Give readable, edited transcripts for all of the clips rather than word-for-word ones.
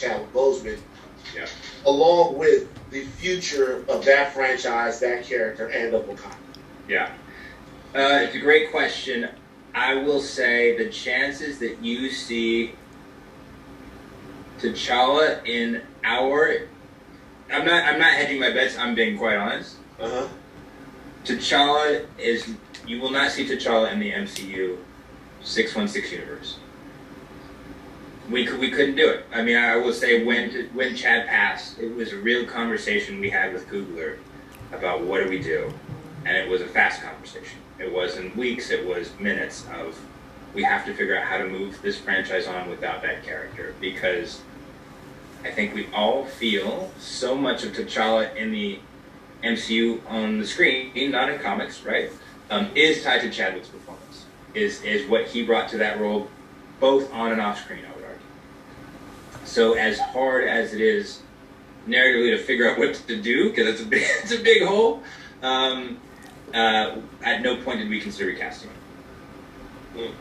Chadwick Boseman, Yeah. along with the future of that franchise, that character, and of Wakanda? Yeah. It's a great question. I will say the chances that you see T'Challa in our... I'm not hedging my bets, I'm being quite honest. Uh-huh. T'Challa is... You will not see T'Challa in the MCU 616 universe. We couldn't do it. I mean, I will say when Chad passed, it was a real conversation we had with Coogler about what do we do, and it was a fast conversation. It wasn't weeks, it was minutes of we have to figure out how to move this franchise on without that character, because I think we all feel so much of T'Challa in the MCU on the screen, not in comics, right, is tied to Chadwick's performance, is what he brought to that role, both on and off screen, I would argue. So as hard as it is narratively to figure out what to do, because it's a big hole, at no point did we consider recasting him.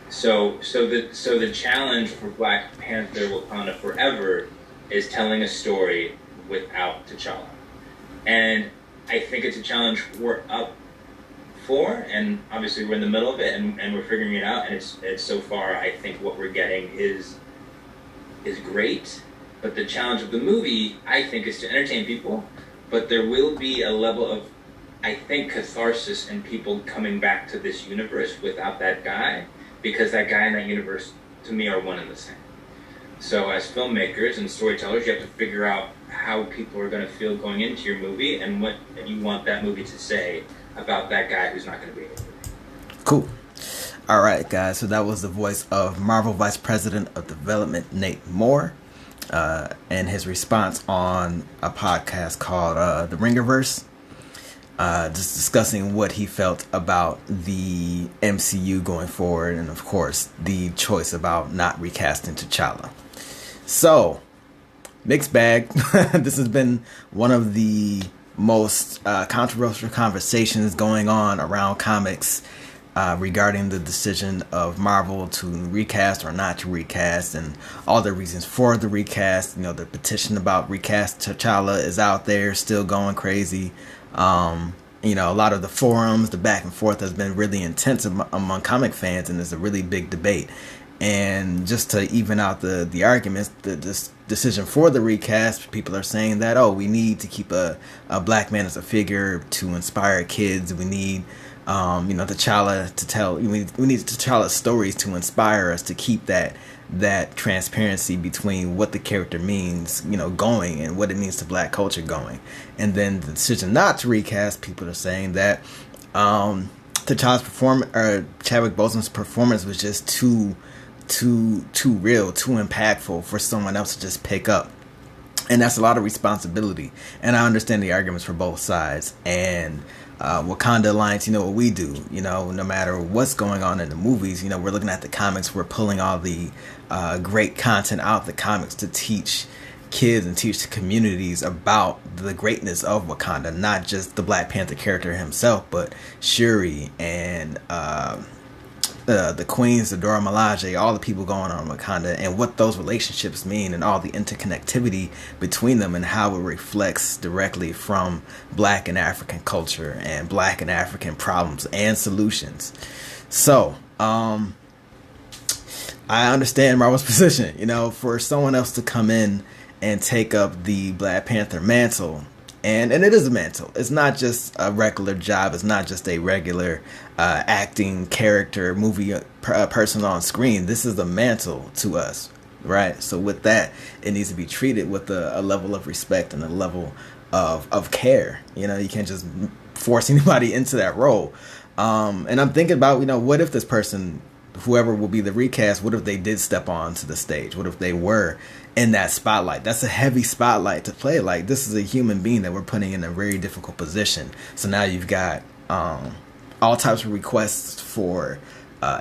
So the challenge for Black Panther Wakanda Forever is telling a story without T'Challa. And I think it's a challenge we're up for, and obviously we're in the middle of it, and we're figuring it out, and it's so far, I think what we're getting is great, but the challenge of the movie, I think, is to entertain people, but there will be a level of, I think, catharsis in people coming back to this universe without that guy, because that guy and that universe, to me, are one and the same. So as filmmakers and storytellers, you have to figure out how people are going to feel going into your movie and what you want that movie to say about that guy who's not going to be in the movie. Cool. All right, guys. So that was the voice of Marvel Vice President of Development, Nate Moore, and his response on a podcast called The Ringerverse, just discussing what he felt about the MCU going forward, and of course, the choice about not recasting T'Challa. So, mixed bag. This has been one of the most controversial conversations going on around comics regarding the decision of Marvel to recast or not to recast, and all the reasons for the recast. You know, the petition about recast T'Challa is out there, still going crazy. You know, a lot of the forums, the back and forth has been really intense among comic fans, and there's a really big debate. And just to even out the arguments, this decision for the recast, people are saying that, oh, we need to keep a black man as a figure to inspire kids. We need, T'Challa to tell. We need T'Challa's stories to inspire us, to keep that transparency between what the character means, going, and what it means to black culture going. And then the decision not to recast, people are saying that T'Challa's performance, or Chadwick Boseman's performance, was just too real, too impactful for someone else to just pick up. And that's a lot of responsibility. And I understand the arguments for both sides. And Wakanda Alliance, what we do, no matter what's going on in the movies, we're looking at the comics, we're pulling all the great content out of the comics to teach kids and teach the communities about the greatness of Wakanda, not just the Black Panther character himself, but Shuri and the Queens, the Dora Milaje, all the people going on in Wakanda, and what those relationships mean, and all the interconnectivity between them, and how it reflects directly from Black and African culture and Black and African problems and solutions. So, I understand Marvel's position, for someone else to come in and take up the Black Panther mantle. And it is a mantle. It's not just a regular job. It's not just a regular acting character, movie person on screen. This is a mantle to us, right? So with that, it needs to be treated with a level of respect and a level of care. You can't just force anybody into that role. And I'm thinking about, what if this person, whoever will be the recast, what if they did step onto the stage? What if they were in that spotlight? That's a heavy spotlight to play. Like, this is a human being that we're putting in a very difficult position. So now you've got all types of requests for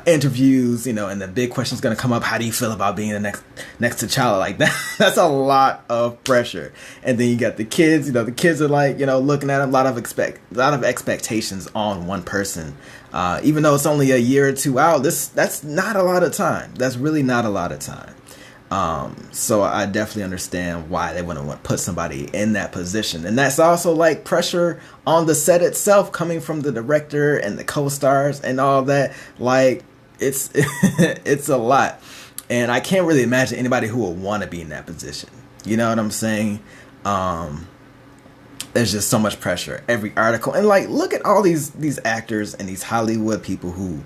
interviews, and the big question is going to come up: how do you feel about being the next T'Challa? Like that's a lot of pressure. And then you got the kids. The kids are like, looking at a lot of expectations on one person. Even though it's only a year or two out, that's not a lot of time. That's really not a lot of time. So I definitely understand why they wouldn't want to put somebody in that position. And that's also like pressure on the set itself coming from the director and the co-stars and all that. Like it's it's a lot. And I can't really imagine anybody who would want to be in that position. You know what I'm saying? There's just so much pressure. Every article, and like, look at all these actors and these Hollywood people who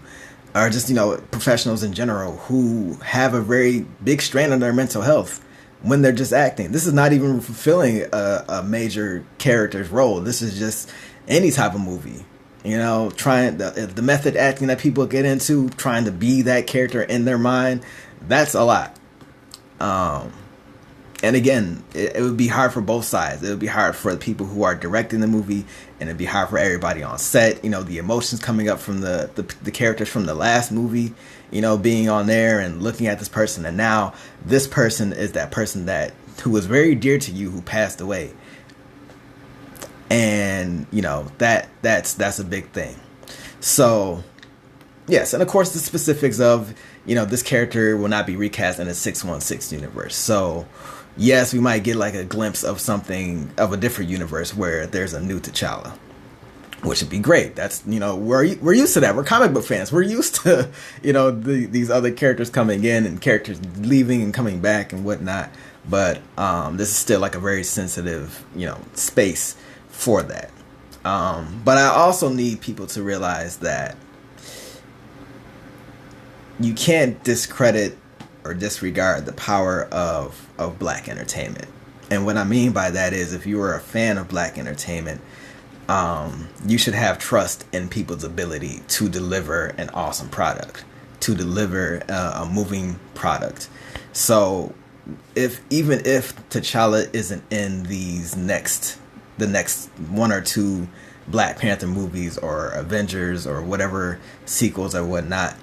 are just, professionals in general who have a very big strain on their mental health when they're just acting. This is not even fulfilling a major character's role. This is just any type of movie. Trying the method acting that people get into, trying to be that character in their mind. That's a lot. And again, it would be hard for both sides. It would be hard for the people who are directing the movie, and it'd be hard for everybody on set. The emotions coming up from the characters from the last movie, being on there and looking at this person. And now this person is that person who was very dear to you, who passed away. And, that's a big thing. So, yes. And of course, the specifics of, this character will not be recast in the 616 universe. So, yes, we might get like a glimpse of something of a different universe where there's a new T'Challa, which would be great. That's, we're used to that. We're comic book fans. We're used to, these other characters coming in and characters leaving and coming back and whatnot. But this is still like a very sensitive, space for that. But I also need people to realize that you can't discredit or disregard the power of black entertainment. And what I mean by that is, if you are a fan of black entertainment, you should have trust in people's ability to deliver an awesome product, to deliver a moving product. So even if T'Challa isn't in the next one or two Black Panther movies or Avengers or whatever sequels or whatnot,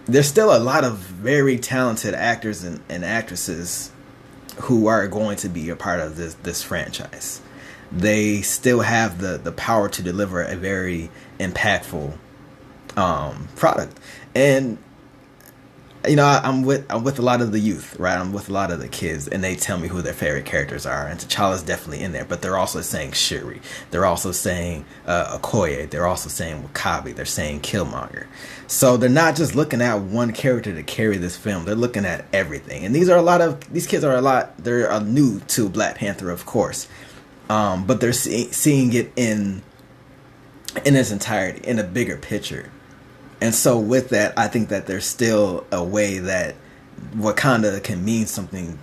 there's still a lot of very talented actors and actresses who are going to be a part of this franchise. They still have the power to deliver a very impactful product. And I'm with a lot of the youth, right? I'm with a lot of the kids, and they tell me who their favorite characters are. And T'Challa's definitely in there, but they're also saying Shuri. They're also saying Okoye. They're also saying W'Kabi. They're saying Killmonger. So they're not just looking at one character to carry this film. They're looking at everything. And these kids they're new to Black Panther, of course, but they're seeing it in its entirety, in a bigger picture. And so with that, I think that there's still a way that Wakanda can mean something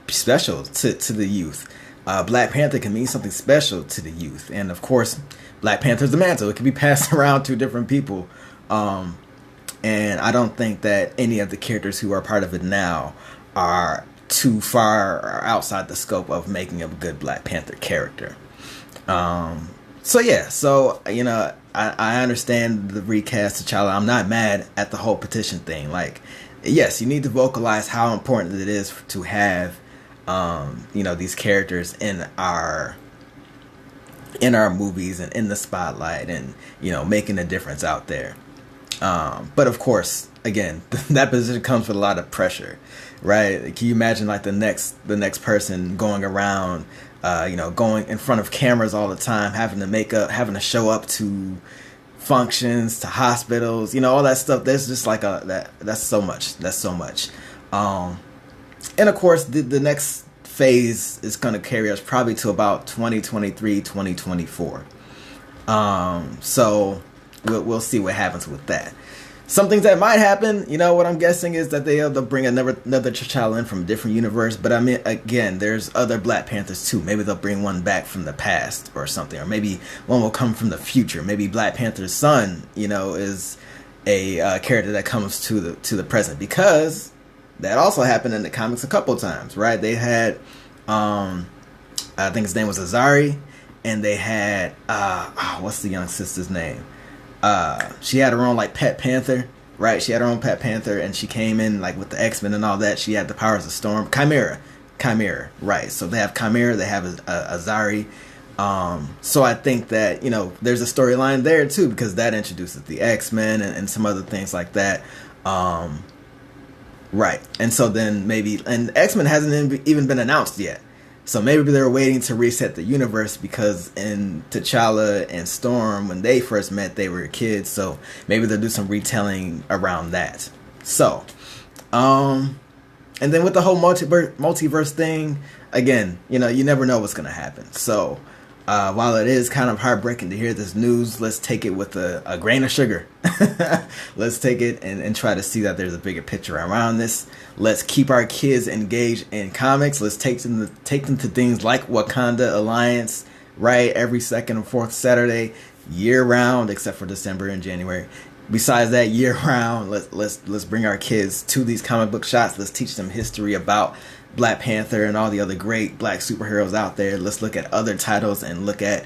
special to the youth. Black Panther can mean something special to the youth. And of course, Black Panther's the mantle. It can be passed around to different people. And I don't think that any of the characters who are part of it now are too far or outside the scope of making a good Black Panther character. I understand the recast T'Challa. I'm not mad at the whole petition thing. Like, yes, you need to vocalize how important it is to have, these characters in our movies and in the spotlight and, making a difference out there. But of course, again, that position comes with a lot of pressure, right? Can you imagine like the next person going around, going in front of cameras all the time, having to show up to functions, to hospitals, all that stuff. There's just like that's so much. And of course, the next phase is going to carry us probably to about 2023, 2024. So we'll see what happens with that. Some things that might happen, what I'm guessing is that they'll bring another T'Challa in from a different universe. But I mean, again, there's other Black Panthers too. Maybe they'll bring one back from the past or something. Or maybe one will come from the future. Maybe Black Panther's son, is a character that comes to the present. Because that also happened in the comics a couple times, right? They had, I think his name was Azari. And they had, what's the young sister's name? She had her own like pet panther, right? She had her own pet panther, and she came in like with the X-Men and all that. She had the powers of Storm, Chimera, right? So they have Chimera, they have Azari. So I think that there's a storyline there too, because that introduces the X-Men and some other things like that. Right. And so then maybe, and X-Men hasn't even been announced yet. So maybe they're waiting to reset the universe because in T'Challa and Storm, when they first met, they were kids. So maybe they'll do some retelling around that. So, and then with the whole multiverse thing, again, you know, you never know what's going to happen. So, while it is kind of heartbreaking to hear this news, let's take it with a grain of sugar. Let's take it and try to see that there's a bigger picture around this. Let's keep our kids engaged in comics. Let's take them to things like Wakanda Alliance, right? Every second and fourth Saturday, year round, except for December and January. Besides that, year round, let's bring our kids to these comic book shops. Let's teach them history about Black Panther and all the other great black superheroes out there. Let's look at other titles and look at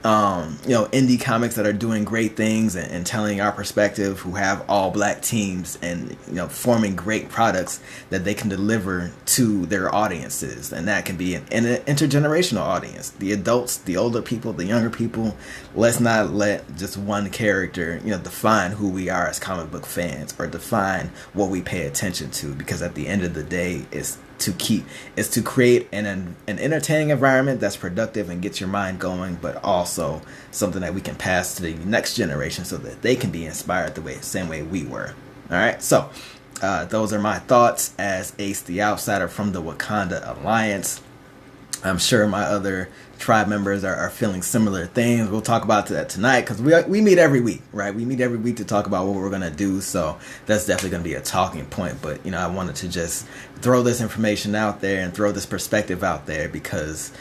indie comics that are doing great things and telling our perspective, who have all black teams and, you know, forming great products that they can deliver to their audiences. And that can be an intergenerational audience, the adults, the older people, the younger people. Let's not let just one character, you know, define who we are as comic book fans or define what we pay attention to, because at the end of the day, it's to create an entertaining environment that's productive and gets your mind going, but also something that we can pass to the next generation so that they can be inspired same way we were. All right, so those are my thoughts as Ace the Outsider from the Wakanda Alliance. I'm sure my other tribe members are feeling similar things. We'll talk about that tonight because we meet every week, right? We meet every week to talk about what we're going to do. So that's definitely going to be a talking point. But, you know, I wanted to just throw this information out there and throw this perspective out there because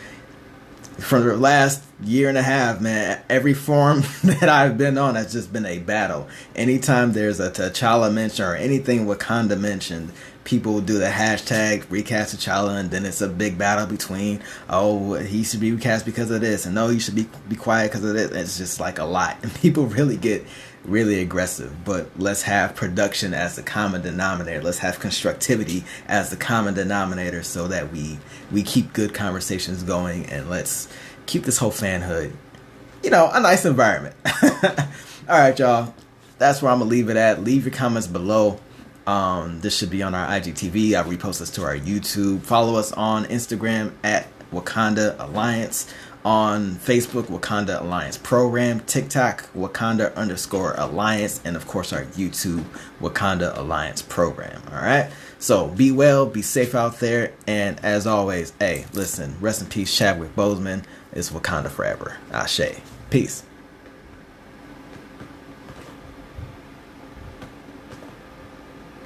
for the last year and a half, man, every forum that I've been on has just been a battle. Anytime there's a T'Challa mention or anything Wakanda mentioned, people do the hashtag recast T'Challa, and then it's a big battle between, oh, he should be recast because of this, and no, you should be quiet because of this. It's just like a lot, and people really get really aggressive. But let's have production as the common denominator. Let's have constructivity as the common denominator so that we keep good conversations going, and let's keep this whole fanhood, you know, a nice environment. All right, y'all. That's where I'm going to leave it at. Leave your comments below. This should be on our IGTV. I'll repost this to our YouTube. Follow us on Instagram at Wakanda Alliance. On Facebook, Wakanda Alliance Program. TikTok, Wakanda_Alliance. And of course, our YouTube, Wakanda Alliance Program. All right. So be well, be safe out there. And as always, hey, listen, rest in peace, Chadwick Boseman. It's Wakanda forever. Ashe. Peace.